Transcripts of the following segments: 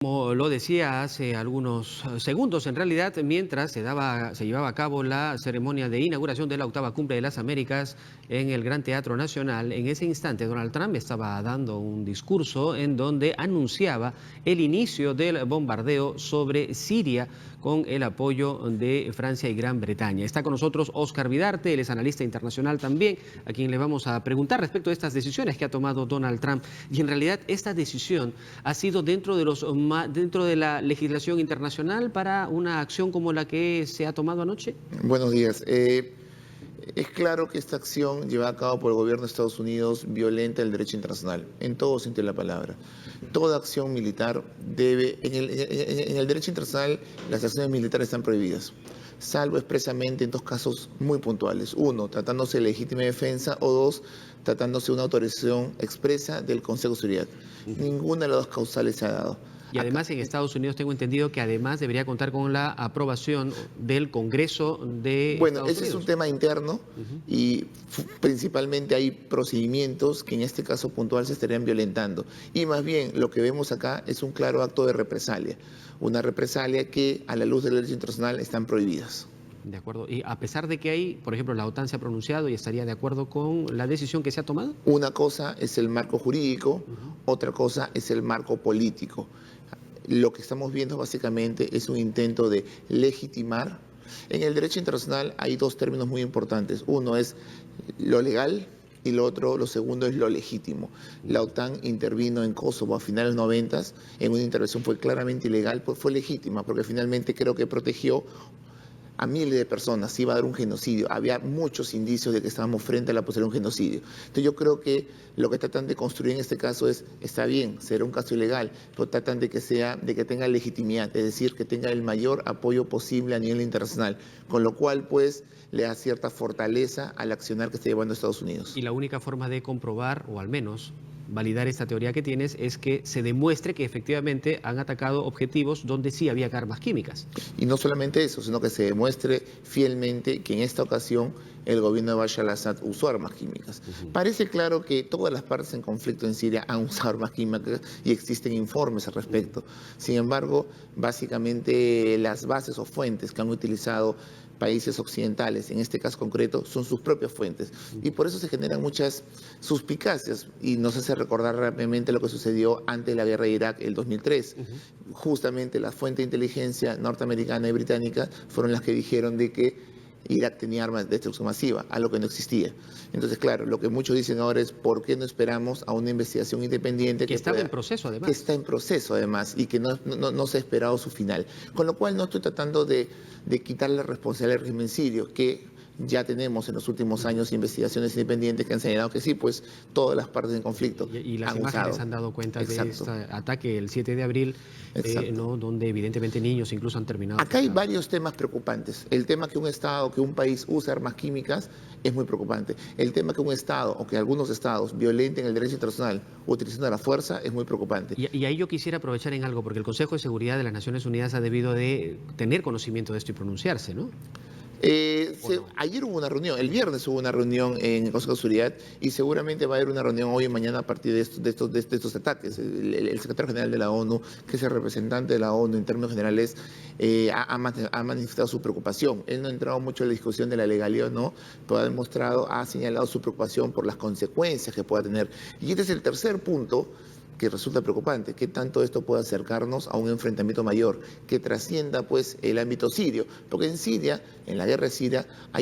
Como lo decía hace algunos segundos, en realidad, mientras se llevaba a cabo la ceremonia de inauguración de la octava Cumbre de las Américas en el Gran Teatro Nacional, en ese instante Donald Trump estaba dando un discurso en donde anunciaba el inicio del bombardeo sobre Siria con el apoyo de Francia y Gran Bretaña. Está con nosotros Oscar Vidarte, él es analista internacional también, a quien le vamos a preguntar respecto a estas decisiones que ha tomado Donald Trump. Y en realidad esta decisión ha sido dentro de la legislación internacional para una acción como la que se ha tomado anoche. Buenos días. Es claro que esta acción llevada a cabo por el gobierno de Estados Unidos violenta el derecho internacional, en todo sentido de la palabra. Toda acción militar debe, en el derecho internacional, las acciones militares están prohibidas, salvo expresamente en dos casos muy puntuales. Uno, tratándose de legítima defensa, o dos, tratándose de una autorización expresa del Consejo de Seguridad. Ninguna de las dos causales se ha dado. Y además en Estados Unidos tengo entendido que además debería contar con la aprobación del Congreso de Bueno, Estados ese es un Unidos. tema interno y principalmente hay procedimientos que en este caso puntual se estarían violentando. Y más bien lo que vemos acá es un claro acto de represalia, una represalia que a la luz del derecho internacional están prohibidas. De acuerdo. Y a pesar de que hay, por ejemplo, la OTAN se ha pronunciado y estaría de acuerdo con la decisión que se ha tomado. Una cosa es el marco jurídico, otra cosa es el marco político. Lo que estamos viendo básicamente es un intento de legitimar. En el derecho internacional hay dos términos muy importantes. Uno es lo legal y lo segundo es lo legítimo. La OTAN intervino en Kosovo a finales de los 90, en una intervención fue claramente ilegal, pues fue legítima, porque finalmente creo que protegió a miles de personas, se iba a dar un genocidio. Había muchos indicios de que estábamos frente a la posibilidad de un genocidio. Entonces yo creo que lo que tratan de construir en este caso es, está bien, será un caso ilegal, pero tratan de que tenga legitimidad, es decir, que tenga el mayor apoyo posible a nivel internacional, con lo cual pues le da cierta fortaleza al accionar que está llevando Estados Unidos. Y la única forma de comprobar, o al menos validar esta teoría que tienes, es que se demuestre que efectivamente han atacado objetivos donde sí había armas químicas. Y no solamente eso, sino que se demuestre fielmente que en esta ocasión el gobierno de Bashar al-Assad usó armas químicas. Parece claro que todas las partes en conflicto en Siria han usado armas químicas y existen informes al respecto. Sin embargo, básicamente las bases o fuentes que han utilizado países occidentales, en este caso concreto, son sus propias fuentes. Y por eso se generan muchas suspicacias y nos hace recordar rápidamente lo que sucedió antes de la guerra de Irak, el 2003. Justamente las fuentes de inteligencia norteamericana y británica fueron las que dijeron de que Irak tenía armas de destrucción masiva, algo que no existía. Entonces, claro, lo que muchos dicen ahora es ¿por qué no esperamos a una investigación independiente Que estaba en proceso, además. que está en proceso, además, y que no se ha esperado su final? Con lo cual no estoy tratando de quitarle la responsabilidad al régimen sirio, que ya tenemos en los últimos años investigaciones independientes que han señalado que sí, pues todas las partes en conflicto Y las han imágenes usado. han dado cuenta de Exacto. este ataque el 7 de abril, ¿no? Donde evidentemente niños incluso han terminado. Acá hay afectados. varios temas preocupantes. El tema que un Estado, que un país use armas químicas es muy preocupante. El tema que un Estado o que algunos Estados violenten el derecho internacional utilizando la fuerza es muy preocupante. Y ahí yo quisiera aprovechar en algo, porque el Consejo de Seguridad de las Naciones Unidas ha debido de tener conocimiento de esto y pronunciarse, ¿no? Ayer hubo una reunión, el viernes hubo una reunión en el Consejo de Seguridad y seguramente va a haber una reunión hoy y mañana a partir de estos ataques. El secretario general de la ONU, que es el representante de la ONU en términos generales, ha manifestado su preocupación. Él no ha entrado mucho en la discusión de la legalidad o no, pero ha señalado su preocupación por las consecuencias que pueda tener. Y este es el tercer punto que resulta preocupante, que tanto esto puede acercarnos a un enfrentamiento mayor, que trascienda pues el ámbito sirio, porque en Siria, en la guerra de Siria, la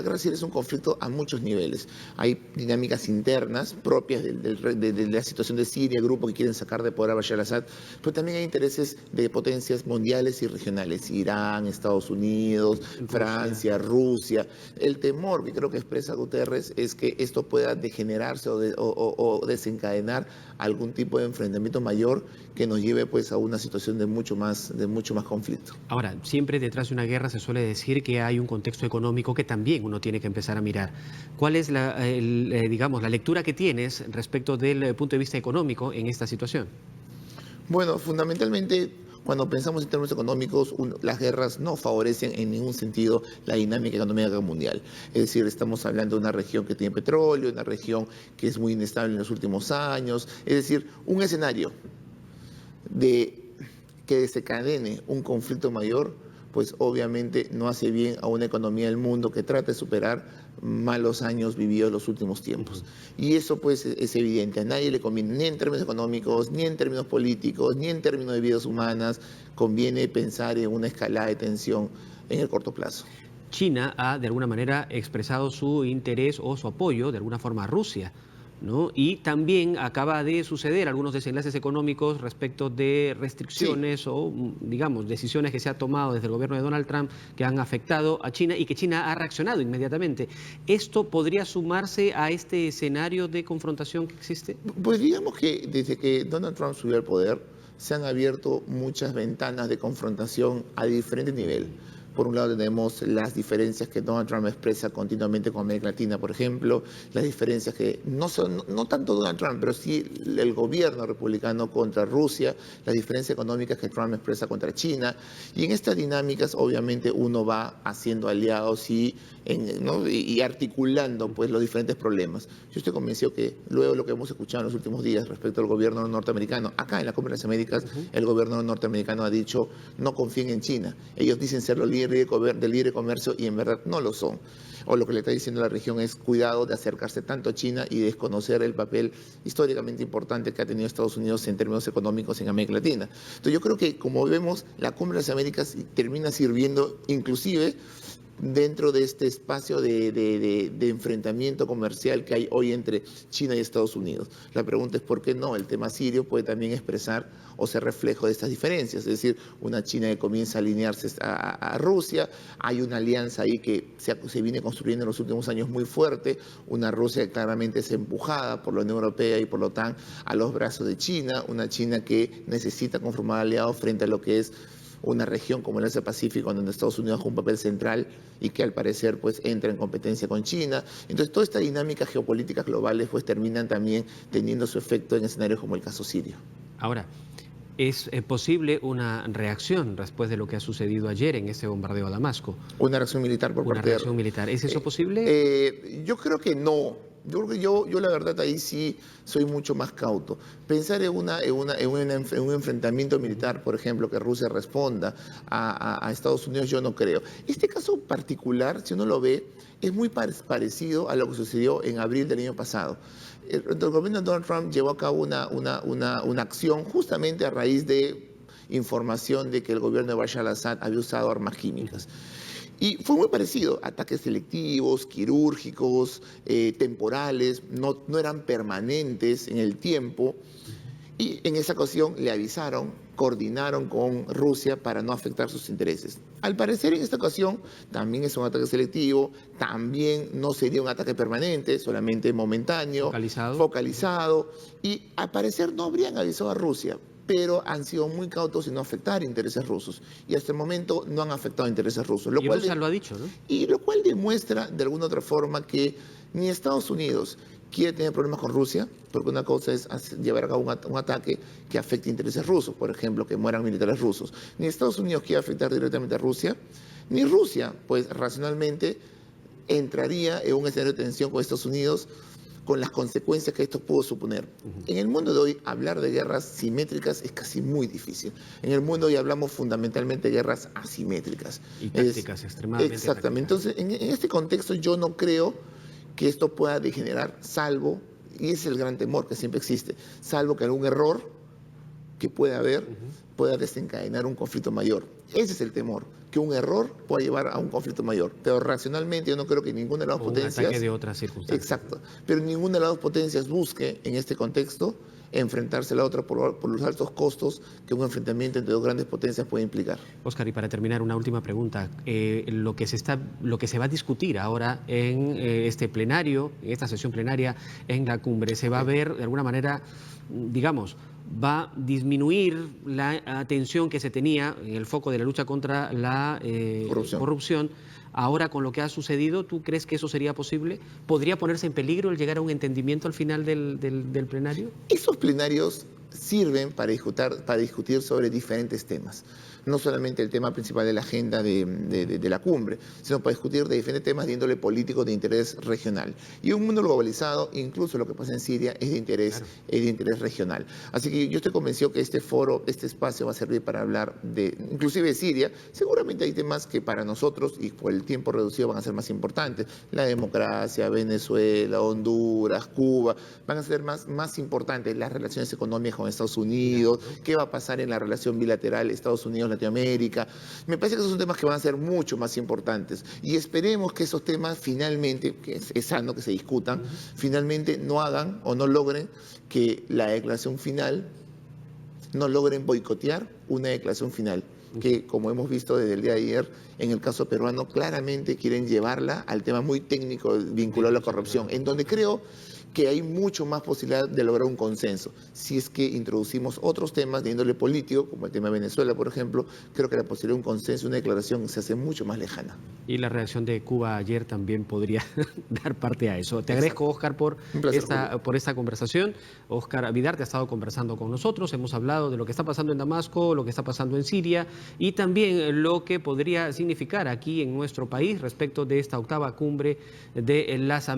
guerra de Siria es un conflicto a muchos niveles. Hay dinámicas internas propias de la situación de Siria, grupos que quieren sacar de poder a Bashar al-Assad, pero también hay intereses de potencias mundiales y regionales, Irán, Estados Unidos, Francia, Rusia. El temor que creo que expresa Guterres es que esto pueda degenerarse o desencadenar algún tipo de enfrentamiento mayor que nos lleve pues a una situación de mucho más conflicto. Ahora, siempre detrás de una guerra se suele decir que hay un contexto económico que también uno tiene que empezar a mirar. ¿Cuál es digamos, la lectura que tienes respecto del punto de vista económico en esta situación? Bueno, fundamentalmente, cuando pensamos en términos económicos, las guerras no favorecen en ningún sentido la dinámica económica mundial. Es decir, estamos hablando de una región que tiene petróleo, una región que es muy inestable en los últimos años. Es decir, un escenario de que desencadene un conflicto mayor, pues obviamente no hace bien a una economía del mundo que trata de superar malos años vividos en los últimos tiempos. Y eso pues es evidente, a nadie le conviene, ni en términos económicos, ni en términos políticos, ni en términos de vidas humanas, conviene pensar en una escalada de tensión en el corto plazo. China ha de alguna manera expresado su interés o su apoyo de alguna forma a Rusia, ¿no? Y también acaba de suceder algunos desenlaces económicos respecto de restricciones o, digamos, decisiones que se ha tomado desde el gobierno de Donald Trump que han afectado a China y que China ha reaccionado inmediatamente. ¿Esto podría sumarse a este escenario de confrontación que existe? Pues digamos que desde que Donald Trump subió al poder, se han abierto muchas ventanas de confrontación a diferente nivel. Por un lado tenemos las diferencias que Donald Trump expresa continuamente con América Latina, por ejemplo, las diferencias que no son, no tanto Donald Trump, pero sí el gobierno republicano contra Rusia, las diferencias económicas que Trump expresa contra China, y en estas dinámicas obviamente uno va haciendo aliados ¿no? y articulando pues los diferentes problemas. Yo estoy convencido que luego lo que hemos escuchado en los últimos días respecto al gobierno norteamericano, acá en la Cumbre de las Américas, el gobierno norteamericano ha dicho no confíen en China, ellos dicen ser los líderes de libre comercio y en verdad no lo son. O lo que le está diciendo la región es cuidado de acercarse tanto a China y desconocer el papel históricamente importante que ha tenido Estados Unidos en términos económicos en América Latina. Entonces yo creo que, como vemos, la Cumbre de las Américas termina sirviendo inclusive dentro de este espacio de enfrentamiento comercial que hay hoy entre China y Estados Unidos. La pregunta es por qué no, el tema sirio puede también expresar o ser reflejo de estas diferencias, es decir, una China que comienza a alinearse a Rusia, hay una alianza ahí que se viene construyendo en los últimos años muy fuerte, una Rusia que claramente es empujada por la Unión Europea y por la OTAN a los brazos de China, una China que necesita conformar aliados frente a lo que es una región como el Asia-Pacífico, donde Estados Unidos juega un papel central y que al parecer pues entra en competencia con China. Entonces, toda esta dinámica geopolíticas globales pues terminan también teniendo su efecto en escenarios como el caso sirio. Ahora, ¿es posible una reacción después de lo que ha sucedido ayer en ese bombardeo a Damasco? Una reacción militar por parte de... Una reacción militar. ¿Es eso posible? Yo creo que no. Yo creo que yo la verdad ahí sí soy mucho más cauto. Pensar en un enfrentamiento militar, por ejemplo, que Rusia responda a Estados Unidos, yo no creo. Este caso particular, si uno lo ve, es muy parecido a lo que sucedió en abril del año pasado. El gobierno de Donald Trump llevó a cabo una acción justamente a raíz de información de que el gobierno de Bashar al-Assad había usado armas químicas. Y fue muy parecido, ataques selectivos, quirúrgicos, temporales, no eran permanentes en el tiempo. Y en esa ocasión le avisaron, coordinaron con Rusia para no afectar sus intereses. Al parecer en esta ocasión también es un ataque selectivo, también no sería un ataque permanente, solamente momentáneo, focalizado. Y al parecer no habrían avisado a Rusia, pero han sido muy cautos en no afectar intereses rusos. Y hasta el momento no han afectado intereses rusos. Y Rusia lo ha dicho, ¿no? Y lo cual demuestra de alguna otra forma que ni Estados Unidos quiere tener problemas con Rusia, porque una cosa es llevar a cabo un ataque que afecte intereses rusos, por ejemplo, que mueran militares rusos. Ni Estados Unidos quiere afectar directamente a Rusia, ni Rusia, pues racionalmente entraría en un escenario de tensión con Estados Unidos, con las consecuencias que esto pudo suponer. En el mundo de hoy, hablar de guerras simétricas es casi muy difícil. En el mundo hoy hablamos fundamentalmente de guerras asimétricas. Y tácticas extremadamente exactamente. tácticas. Entonces, en este contexto yo no creo que esto pueda degenerar, salvo, y ese es el gran temor que siempre existe, salvo que algún error que pueda haber pueda desencadenar un conflicto mayor. Ese es el temor, que un error pueda llevar a un conflicto mayor. Pero racionalmente yo no creo que ninguna de las dos potencias... Un ataque de otras circunstancias. Exacto. Pero ninguna de las dos potencias busque en este contexto enfrentarse a la otra por los altos costos que un enfrentamiento entre dos grandes potencias puede implicar. Óscar, y para terminar, una última pregunta. Lo que se va a discutir ahora en este plenario, en esta sesión plenaria en la cumbre, se va a ver de alguna manera, digamos, va a disminuir la atención que se tenía en el foco de la lucha contra la corrupción. Ahora, con lo que ha sucedido, ¿tú crees que eso sería posible? ¿Podría ponerse en peligro el llegar a un entendimiento al final del plenario? Esos plenarios sirven para discutir sobre diferentes temas. No solamente el tema principal de la agenda de la cumbre, sino para discutir de diferentes temas de índole político de interés regional. Y un mundo globalizado, incluso lo que pasa en Siria, es de interés regional. Así que yo estoy convencido que este foro, este espacio va a servir para hablar inclusive de Siria. Seguramente hay temas que para nosotros, y por el tiempo reducido, van a ser más importantes. La democracia, Venezuela, Honduras, Cuba, van a ser más importantes las relaciones económicas con Estados Unidos, qué va a pasar en la relación bilateral Estados Unidos-Latinoamérica. Me parece que esos son temas que van a ser mucho más importantes y esperemos que esos temas finalmente, que es sano que se discutan, finalmente no hagan o no logren que la declaración final, no logren boicotear una declaración final que, como hemos visto desde el día de ayer, en el caso peruano, claramente quieren llevarla al tema muy técnico vinculado a la corrupción, en donde creo que hay mucho más posibilidad de lograr un consenso. Si es que introducimos otros temas de índole político, como el tema de Venezuela, por ejemplo, creo que la posibilidad de un consenso, una declaración, se hace mucho más lejana. Y la reacción de Cuba ayer también podría dar parte a eso. Te agradezco, Óscar, por esta conversación. Óscar Vidarte ha estado conversando con nosotros. Hemos hablado de lo que está pasando en Damasco, lo que está pasando en Siria y también lo que podría significar aquí en nuestro país respecto de esta octava cumbre de las Américas.